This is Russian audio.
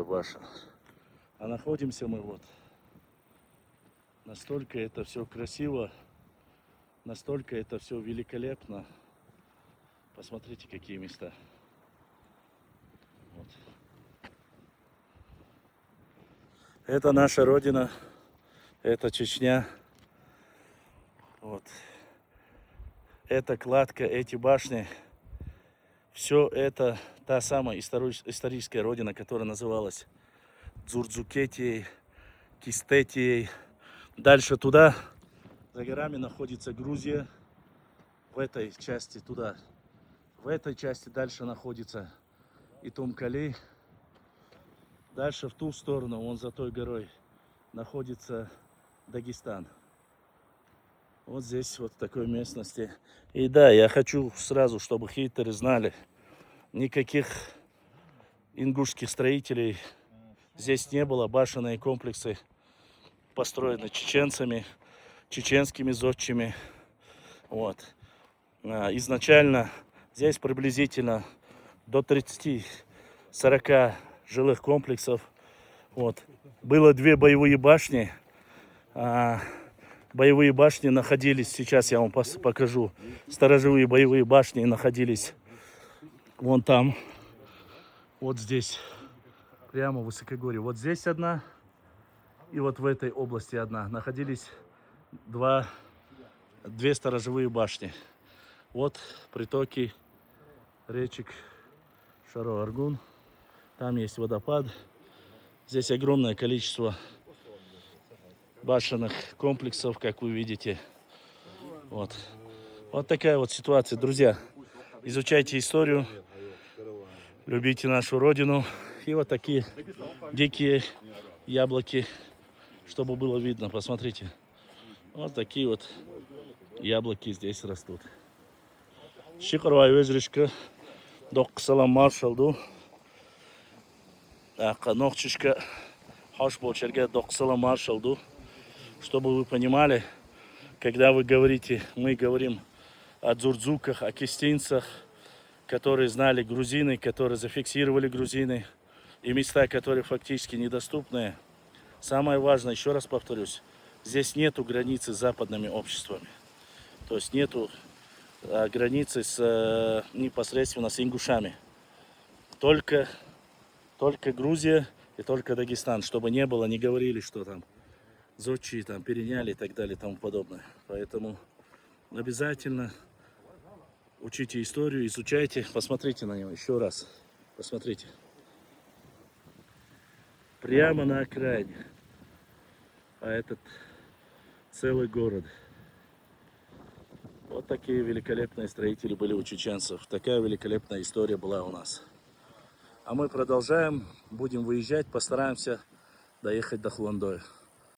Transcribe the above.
Ваша. А находимся мы вот. Настолько это все красиво, настолько это все великолепно. Посмотрите, какие места. Вот. Это наша родина, это Чечня. Вот. Это кладка, эти башни. Все это та самая историческая родина, которая называлась Дзурдзукетией, Кистетией. Дальше туда, за горами, находится Грузия. В этой части туда. В этой части дальше находится Итумкали. Дальше в ту сторону, вон за той горой, находится Дагестан. Вот здесь, вот в такой местности. И да, я хочу сразу, чтобы хейтеры знали, никаких ингушских строителей здесь не было. Башенные комплексы построены чеченцами, чеченскими зодчими. Вот. Изначально здесь приблизительно до 30-40 жилых комплексов. Вот. Было 2 боевые башни. Боевые башни находились, сейчас я вам покажу, сторожевые боевые башни находились вон там, вот здесь, прямо в высокогорье. Вот здесь одна, и вот в этой области одна. Находились 2 сторожевые башни. Вот притоки речек Шаро-Аргун. Там есть водопад. Здесь огромное количество башенных комплексов, как вы видите. Вот. Вот такая вот ситуация, друзья. Изучайте историю, любите нашу родину. И вот такие дикие яблоки, чтобы было видно. Посмотрите. Вот такие вот яблоки здесь растут. Шикарвай өзришка, доксалам маршалду. Ногчишка, хаш болчерга, доксалам маршалду. Чтобы вы понимали, когда вы говорите, мы говорим о дзурдзуках, о кистинцах, которые знали грузины, которые зафиксировали грузины, и места, которые фактически недоступны. Самое важное, еще раз повторюсь, здесь нету границы с западными обществами. То есть нету границы непосредственно с ингушами. Только Грузия и только Дагестан, чтобы не было, не говорили, что там зодчие там переняли и так далее и тому подобное. Поэтому обязательно учите историю, изучайте, посмотрите на него еще раз. Посмотрите. Прямо на окраине. А этот целый город. Вот такие великолепные строители были у чеченцев. Такая великолепная история была у нас. А мы продолжаем, будем выезжать, постараемся доехать до Хуландоя.